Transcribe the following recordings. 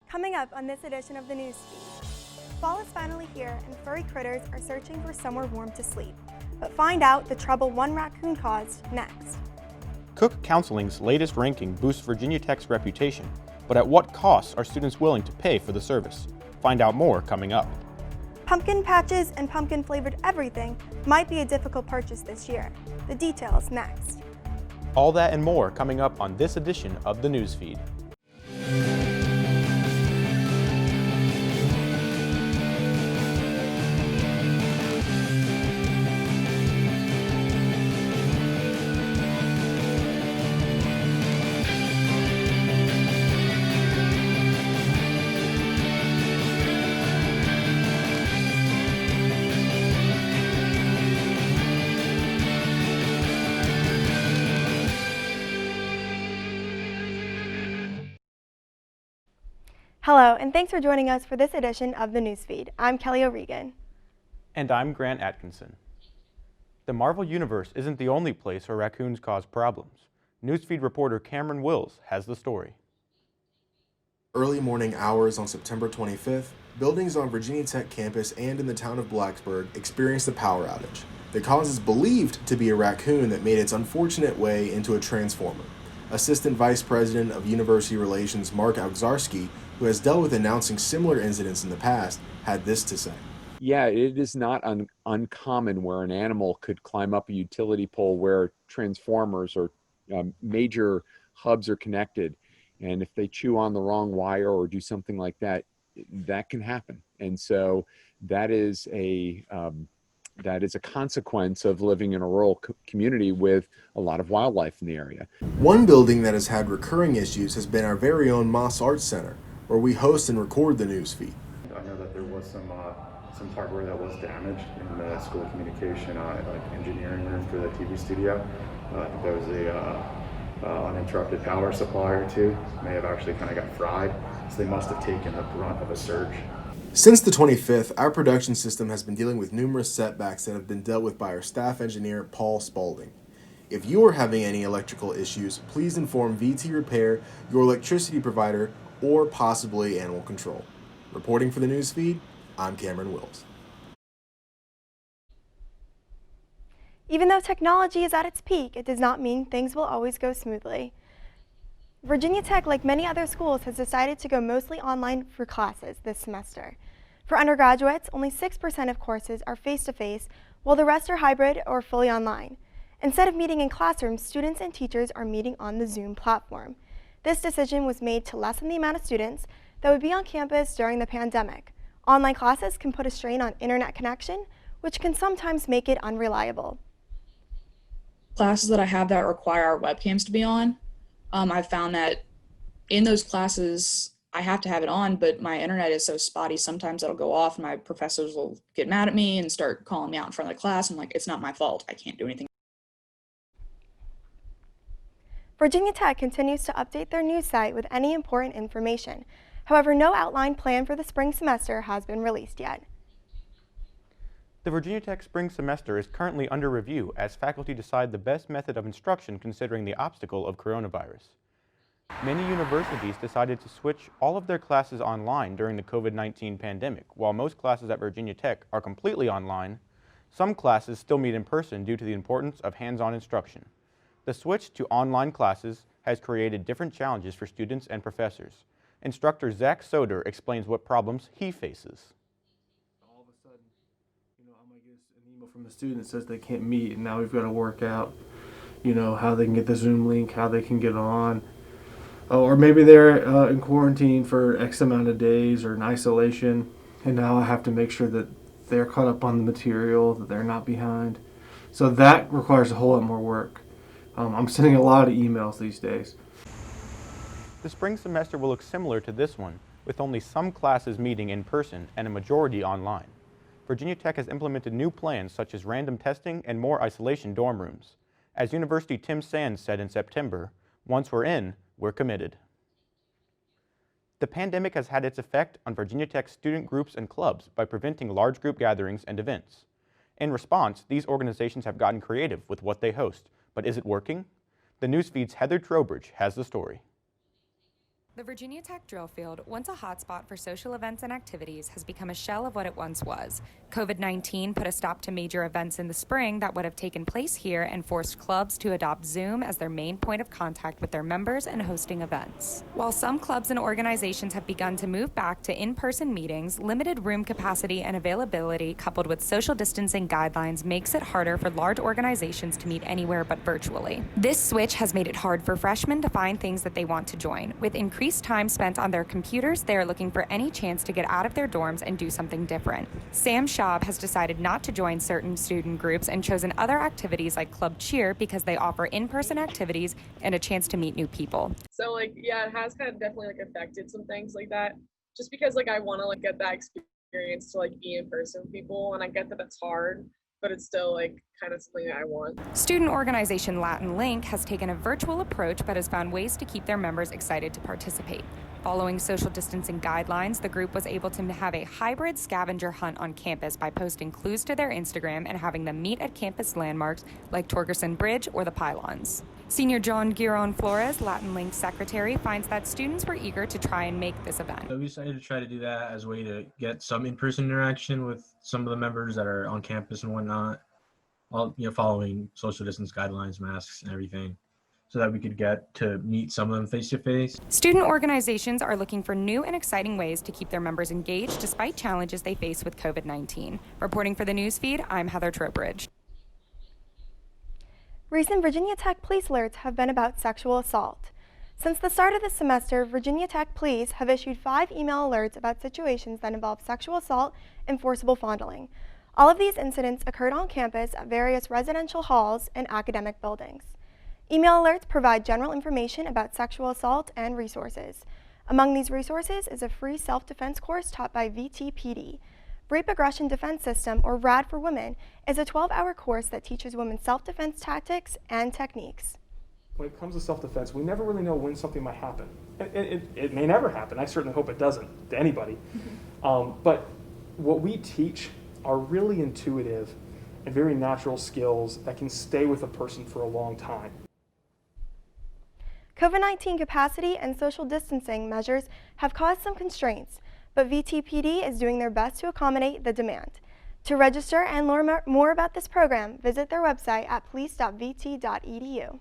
Coming up on this edition of the Newsfeed, fall is finally here and furry critters are searching for somewhere warm to sleep. But find out the trouble one raccoon caused next. Cook Counseling's latest ranking boosts Virginia Tech's reputation, but at what costs are students willing to pay for the service? Find out more coming up. Pumpkin patches and pumpkin-flavored everything might be a difficult purchase this year. The details next. All that and more coming up on this edition of the Newsfeed. Hello, and thanks for joining us for this edition of the Newsfeed. I'm Kelly O'Regan. And I'm Grant Atkinson. The Marvel Universe isn't the only place where raccoons cause problems. Newsfeed reporter Cameron Wills has the story. Early morning hours on September 25th, buildings on Virginia Tech campus and in the town of Blacksburg experienced a power outage. The cause is believed to be a raccoon that made its unfortunate way into a transformer. Assistant Vice President of University Relations Mark Augsarski, who has dealt with announcing similar incidents in the past, had this to say. Yeah, it is not uncommon where an animal could climb up a utility pole where transformers or major hubs are connected. And if they chew on the wrong wire or do something like that, that can happen. And so that is a consequence of living in a rural community with a lot of wildlife in the area. One building that has had recurring issues has been our very own Moss Arts Center, where we host and record the Newsfeed. I know that there was some hardware that was damaged in the school communication, like engineering room for the TV studio. I think there was a uninterrupted power supply or two. May have actually kind of got fried, so they must have taken the brunt of a surge. Since the 25th, our production system has been dealing with numerous setbacks that have been dealt with by our staff engineer, Paul Spaulding. If you are having any electrical issues, please inform VT Repair, your electricity provider, or possibly Animal Control. Reporting for the Newsfeed, I'm Cameron Wills. Even though technology is at its peak, it does not mean things will always go smoothly. Virginia Tech, like many other schools, has decided to go mostly online for classes this semester. For undergraduates, only 6% of courses are face-to-face, while the rest are hybrid or fully online. Instead of meeting in classrooms, students and teachers are meeting on the Zoom platform. This decision was made to lessen the amount of students that would be on campus during the pandemic. Online classes can put a strain on internet connection, which can sometimes make it unreliable. Classes that I have that require our webcams to be on, I've found that in those classes, I have to have it on, but my internet is so spotty, sometimes it'll go off and my professors will get mad at me and start calling me out in front of the class. I'm like, it's not my fault. I can't do anything. Virginia Tech continues to update their news site with any important information. However, no outline plan for the spring semester has been released yet. The Virginia Tech spring semester is currently under review as faculty decide the best method of instruction considering the obstacle of coronavirus. Many universities decided to switch all of their classes online during the COVID-19 pandemic. While most classes at Virginia Tech are completely online, some classes still meet in person due to the importance of hands-on instruction. The switch to online classes has created different challenges for students and professors. Instructor Zach Soder explains what problems he faces. All of a sudden, I might get an email from a student that says they can't meet, and now we've got to work out, how they can get the Zoom link, how they can get on. Or maybe they're in quarantine for X amount of days or in isolation, and now I have to make sure that they're caught up on the material, that they're not behind. So that requires a whole lot more work. I'm sending a lot of emails these days. The spring semester will look similar to this one, with only some classes meeting in person and a majority online. Virginia Tech has implemented new plans such as random testing and more isolation dorm rooms. As University Tim Sands said in September, once we're in, we're committed. The pandemic has had its effect on Virginia Tech student groups and clubs by preventing large group gatherings and events. In response, these organizations have gotten creative with what they host. But is it working? The Newsfeed's Heather Trowbridge has the story. The Virginia Tech drill field, once a hotspot for social events and activities, has become a shell of what it once was. COVID-19 put a stop to major events in the spring that would have taken place here and forced clubs to adopt Zoom as their main point of contact with their members and hosting events. While some clubs and organizations have begun to move back to in-person meetings, limited room capacity and availability coupled with social distancing guidelines makes it harder for large organizations to meet anywhere but virtually. This switch has made it hard for freshmen to find things that they want to join. With increased time spent on their computers, they are looking for any chance to get out of their dorms and do something different. Sam Schaub has decided not to join certain student groups and chosen other activities like Club Cheer because they offer in-person activities and a chance to meet new people. So yeah, it has kind of definitely affected some things like that. Just because I want to get that experience to be in person with people, and I get that that's hard, but it's still kind of something that I want. Student organization Latin Link has taken a virtual approach but has found ways to keep their members excited to participate. Following social distancing guidelines, the group was able to have a hybrid scavenger hunt on campus by posting clues to their Instagram and having them meet at campus landmarks like Torgerson Bridge or the pylons. Senior John Giron Flores, Latin Link secretary, finds that students were eager to try and make this event. So we decided to try to do that as a way to get some in-person interaction with some of the members that are on campus and whatnot, all following social distance guidelines, masks, and everything, so that we could get to meet some of them face to face. Student organizations are looking for new and exciting ways to keep their members engaged despite challenges they face with COVID-19. Reporting for the newsfeed, I'm Heather Trowbridge. Recent Virginia Tech police alerts have been about sexual assault. Since the start of the semester, Virginia Tech police have issued 5 email alerts about situations that involve sexual assault and forcible fondling. All of these incidents occurred on campus at various residential halls and academic buildings. Email alerts provide general information about sexual assault and resources. Among these resources is a free self-defense course taught by VTPD. Rape Aggression Defense System, or RAD for Women, is a 12-hour course that teaches women self-defense tactics and techniques. When it comes to self-defense, we never really know when something might happen. It may never happen. I certainly hope it doesn't to anybody. But what we teach are really intuitive and very natural skills that can stay with a person for a long time. COVID-19 capacity and social distancing measures have caused some constraints, but VTPD is doing their best to accommodate the demand. To register and learn more about this program, visit their website at police.vt.edu.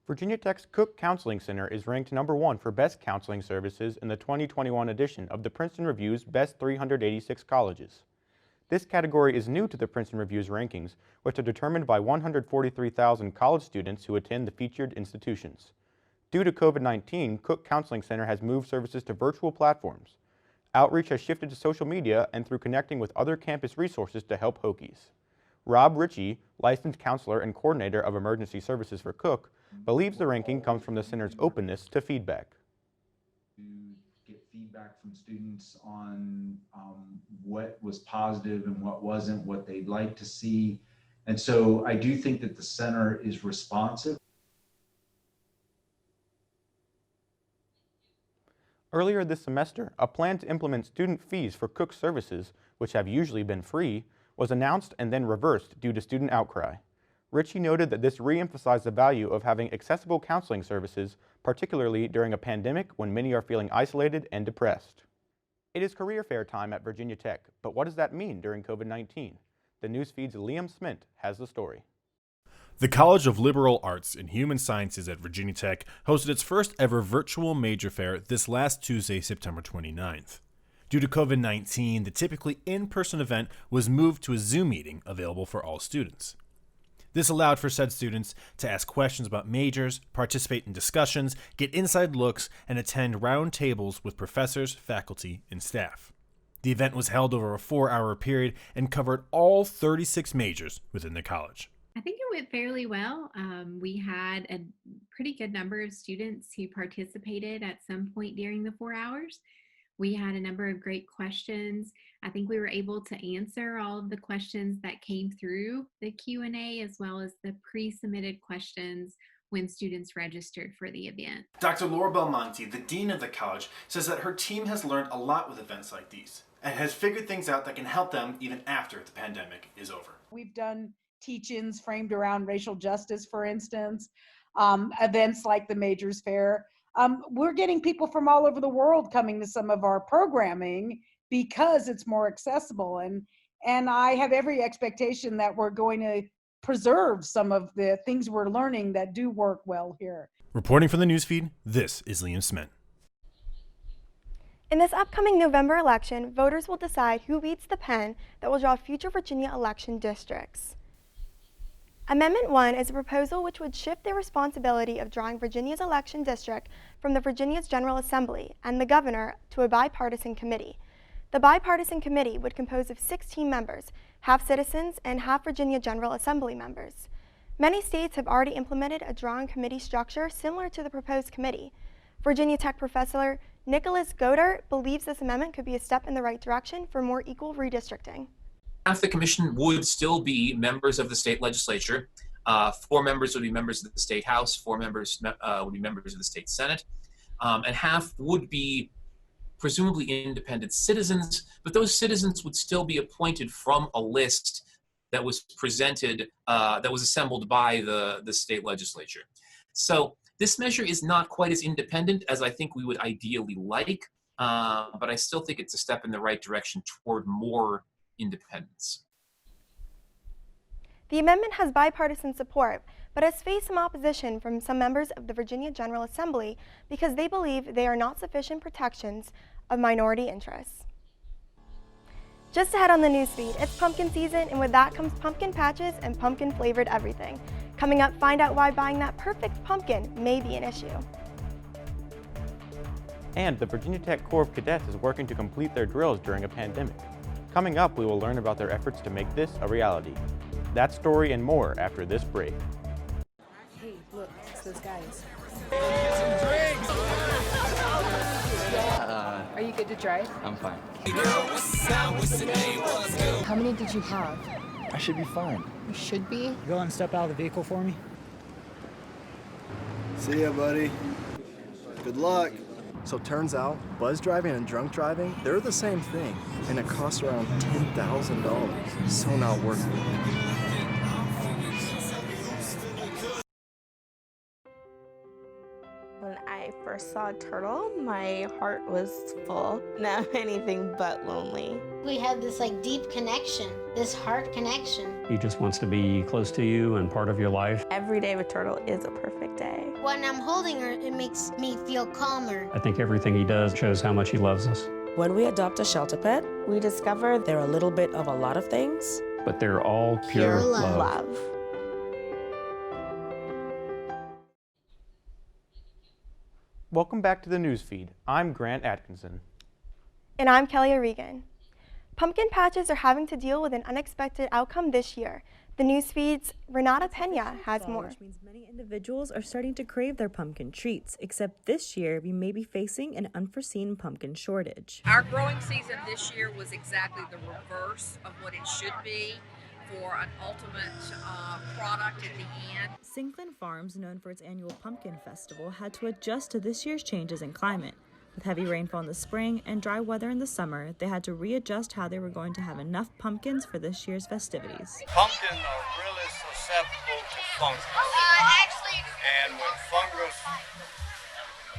Virginia Tech's Cook Counseling Center is ranked #1 for best counseling services in the 2021 edition of the Princeton Review's Best 386 Colleges. This category is new to the Princeton Review's rankings, which are determined by 143,000 college students who attend the featured institutions. Due to COVID-19, Cook Counseling Center has moved services to virtual platforms. Outreach has shifted to social media and through connecting with other campus resources to help Hokies. Rob Ritchie, licensed counselor and coordinator of emergency services for Cook, believes the ranking comes from the center's openness to feedback. To get feedback from students on what was positive and what wasn't, what they'd like to see. And so I do think that the center is responsive. Earlier this semester, a plan to implement student fees for Cook services, which have usually been free, was announced and then reversed due to student outcry. Ritchie noted that this re-emphasized the value of having accessible counseling services, particularly during a pandemic when many are feeling isolated and depressed. It is career fair time at Virginia Tech, but what does that mean during COVID-19? The Newsfeed's Liam Smint has the story. The College of Liberal Arts and Human Sciences at Virginia Tech hosted its first ever virtual major fair this last Tuesday, September 29th. Due to COVID-19, the typically in-person event was moved to a Zoom meeting available for all students. This allowed for said students to ask questions about majors, participate in discussions, get inside looks, and attend round tables with professors, faculty, and staff. The event was held over a 4-hour period and covered all 36 majors within the college. I think it went fairly well. We had a pretty good number of students who participated at some point during the 4 hours. We had a number of great questions. I think we were able to answer all of the questions that came through the Q&A as well as the pre-submitted questions when students registered for the event. Dr. Laura Belmonte, the dean of the college, says that her team has learned a lot with events like these and has figured things out that can help them even after the pandemic is over. We've done teach-ins framed around racial justice, for instance, events like the Majors Fair. We're getting people from all over the world coming to some of our programming because it's more accessible. And I have every expectation that we're going to preserve some of the things we're learning that do work well here. Reporting from the newsfeed, this is Liam Smith. In this upcoming November election, voters will decide who leads the pen that will draw future Virginia election districts. Amendment 1 is a proposal which would shift the responsibility of drawing Virginia's election district from the Virginia's General Assembly and the governor to a bipartisan committee. The bipartisan committee would compose of 16 members, half citizens and half Virginia General Assembly members. Many states have already implemented a drawing committee structure similar to the proposed committee. Virginia Tech professor Nicholas Godert believes this amendment could be a step in the right direction for more equal redistricting. Half the commission would still be members of the state legislature. 4 members would be members of the state house, 4 members would be members of the state senate, and half would be presumably independent citizens, but those citizens would still be appointed from a list that was presented, that was assembled by the state legislature. So this measure is not quite as independent as I think we would ideally like, but I still think it's a step in the right direction toward more independence. The amendment has bipartisan support, but has faced some opposition from some members of the Virginia General Assembly because they believe they are not sufficient protections of minority interests. Just ahead on the newsfeed, it's pumpkin season, and with that comes pumpkin patches and pumpkin-flavored everything. Coming up, find out why buying that perfect pumpkin may be an issue. And the Virginia Tech Corps of Cadets is working to complete their drills during a pandemic. Coming up, we will learn about their efforts to make this a reality. That story and more after this break. Hey, look, it's those guys. Are you good to drive? I'm fine. How many did you have? I should be fine. You should be. Go and step out of the vehicle for me. See ya, buddy. Good luck. So turns out, buzz driving and drunk driving, they're the same thing, and it costs around $10,000. So not worth it. When I first saw a turtle, my heart was full. Now I'm anything but lonely. We have this like deep connection, this heart connection. He just wants to be close to you and part of your life. Every day with Turtle is a perfect day. When I'm holding her, it makes me feel calmer. I think everything he does shows how much he loves us. When we adopt a shelter pet, we discover they're a little bit of a lot of things. But they're all pure love. Welcome back to the newsfeed. I'm Grant Atkinson. And I'm Kelly O'Regan. Pumpkin patches are having to deal with an unexpected outcome this year. The newsfeed's Renata Pena has more. Which means many individuals are starting to crave their pumpkin treats, except this year we may be facing an unforeseen pumpkin shortage. Our growing season this year was exactly the reverse of what it should be for an ultimate product at the end. Sinklin Farms, known for its annual pumpkin festival, had to adjust to this year's changes in climate. With heavy rainfall in the spring and dry weather in the summer, they had to readjust how they were going to have enough pumpkins for this year's festivities. Pumpkins are really susceptible to fungus. And when fungus,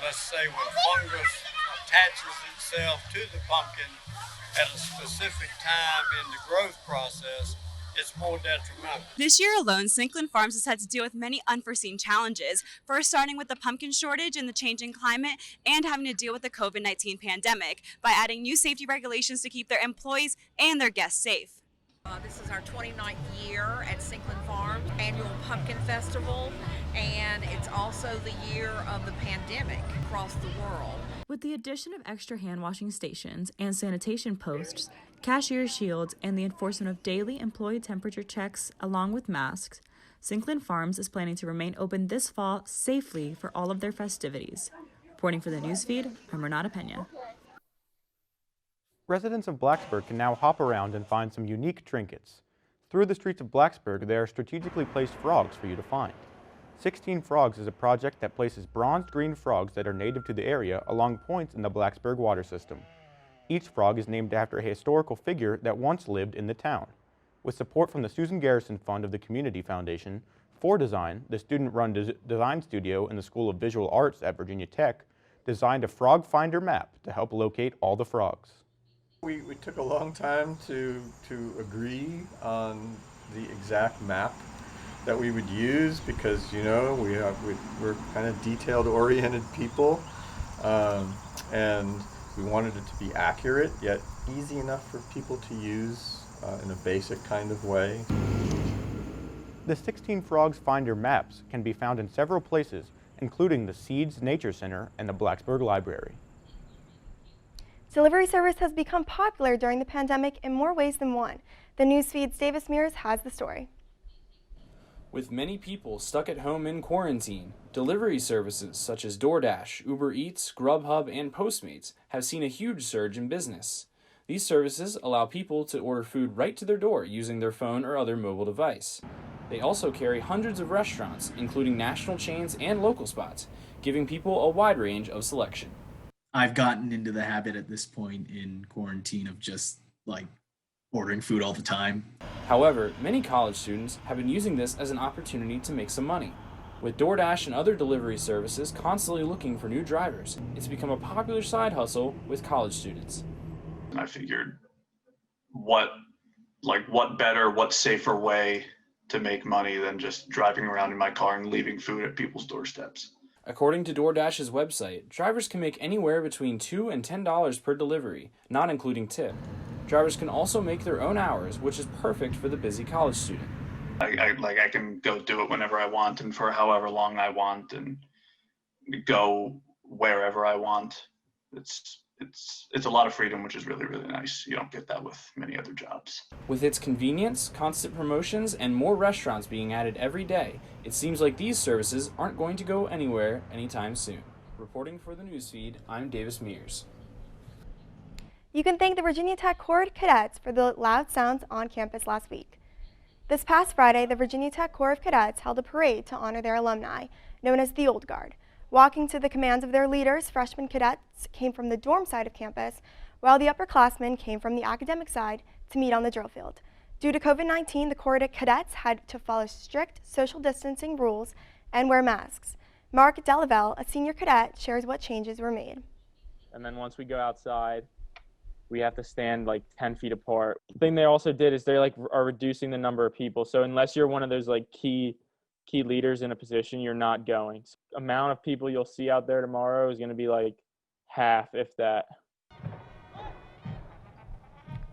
let's say when fungus attaches itself to the pumpkin at a specific time in the growth process, it's more detrimental. This year alone, Sinklin Farms has had to deal with many unforeseen challenges. First, starting with the pumpkin shortage and the changing climate, and having to deal with the COVID-19 pandemic by adding new safety regulations to keep their employees and their guests safe. This is our 29th year at Sinklin Farms annual pumpkin festival, and it's also the year of the pandemic across the world. With the addition of extra hand washing stations and sanitation posts, cashier shields, and the enforcement of daily employee temperature checks along with masks, Sinklin Farms is planning to remain open this fall safely for all of their festivities. Reporting for the newsfeed, I'm Renata Pena. Residents of Blacksburg can now hop around and find some unique trinkets. Through the streets of Blacksburg, there are strategically placed frogs for you to find. 16 Frogs is a project that places bronzed green frogs that are native to the area along points in the Blacksburg water system. Each frog is named after a historical figure that once lived in the town. With support from the Susan Garrison Fund of the Community Foundation, For Design, the student-run design studio in the School of Visual Arts at Virginia Tech, designed a frog finder map to help locate all the frogs. We took a long time to agree on the exact map that we would use because, you know, we're kind of detailed-oriented people, and we wanted it to be accurate yet easy enough for people to use in a basic kind of way. The 16 Frogs Finder maps can be found in several places, including the Seeds Nature Center and the Blacksburg Library. Delivery service has become popular during the pandemic in more ways than one. The Newsfeed's Davis Mears has the story. With many people stuck at home in quarantine, delivery services such as DoorDash, Uber Eats, Grubhub, and Postmates have seen a huge surge in business. These services allow people to order food right to their door using their phone or other mobile device. They also carry hundreds of restaurants, including national chains and local spots, giving people a wide range of selection. I've gotten into the habit at this point in quarantine of just like ordering food all the time. However, many college students have been using this as an opportunity to make some money. With DoorDash and other delivery services constantly looking for new drivers, it's become a popular side hustle with college students. I figured what safer way to make money than just driving around in my car and leaving food at people's doorsteps. According to DoorDash's website, drivers can make anywhere between $2 and $10 per delivery, not including tip. Drivers can also make their own hours, which is perfect for the busy college student. I can go do it whenever I want and for however long I want and go wherever I want. It's a lot of freedom, which is really, really nice. You don't get that with many other jobs. With its convenience, constant promotions, and more restaurants being added every day, it seems like these services aren't going to go anywhere anytime soon. Reporting for the Newsfeed, I'm Davis Mears. You can thank the Virginia Tech Corps of Cadets for the loud sounds on campus last week. This past Friday, the Virginia Tech Corps of Cadets held a parade to honor their alumni, known as the Old Guard. Walking to the commands of their leaders, freshman cadets came from the dorm side of campus, while the upperclassmen came from the academic side to meet on the drill field. Due to COVID-19, the Corps of Cadets had to follow strict social distancing rules and wear masks. Mark Delaval, a senior cadet, shares what changes were made. And then once we go outside, we have to stand like 10 feet apart. The thing they also did is they are reducing the number of people. So unless you're one of those key leaders in a position, you're not going. So the amount of people you'll see out there tomorrow is going to be half, if that.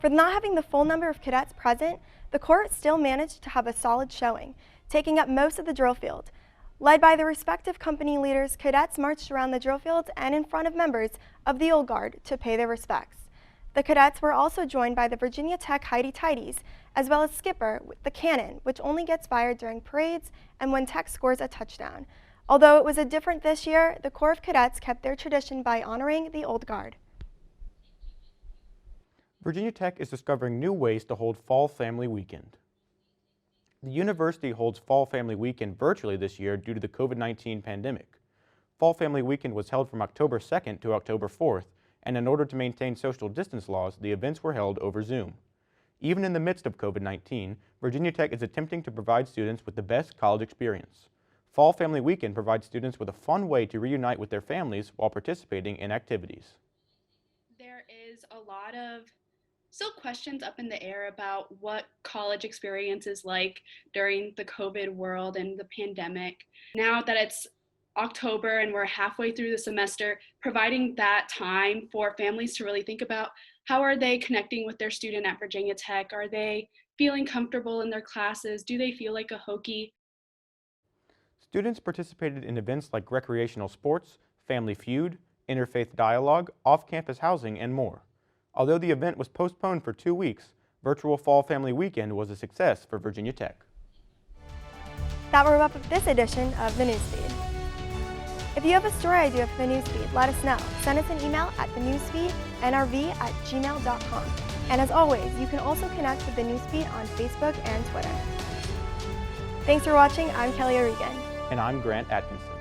For not having the full number of cadets present, the Corps still managed to have a solid showing, taking up most of the drill field. Led by the respective company leaders, cadets marched around the drill field and in front of members of the Old Guard to pay their respects. The cadets were also joined by the Virginia Tech Highty-Tighties, as well as Skipper, the cannon, which only gets fired during parades and when Tech scores a touchdown. Although it was different this year, the Corps of Cadets kept their tradition by honoring the Old Guard. Virginia Tech is discovering new ways to hold Fall Family Weekend. The university holds Fall Family Weekend virtually this year due to the COVID-19 pandemic. Fall Family Weekend was held from October 2nd to October 4th, and in order to maintain social distance laws, the events were held over Zoom. Even in the midst of COVID-19, Virginia Tech is attempting to provide students with the best college experience. Fall Family Weekend provides students with a fun way to reunite with their families while participating in activities. There is a lot of still questions up in the air about what college experience is like during the COVID world and the pandemic. Now that it's October and we're halfway through the semester, providing that time for families to really think about how are they connecting with their student at Virginia Tech? Are they feeling comfortable in their classes? Do they feel like a Hokie? Students participated in events like recreational sports, Family Feud, interfaith dialogue, off-campus housing, and more. Although the event was postponed for 2 weeks, virtual Fall Family Weekend was a success for Virginia Tech. That will wrap up this edition of the Newsfeed. If you have a story idea for the Newsfeed, let us know. Send us an email at thenewsfeednrv@gmail.com. And as always, you can also connect with the Newsfeed on Facebook and Twitter. Thanks for watching. I'm Kelly O'Regan. And I'm Grant Atkinson.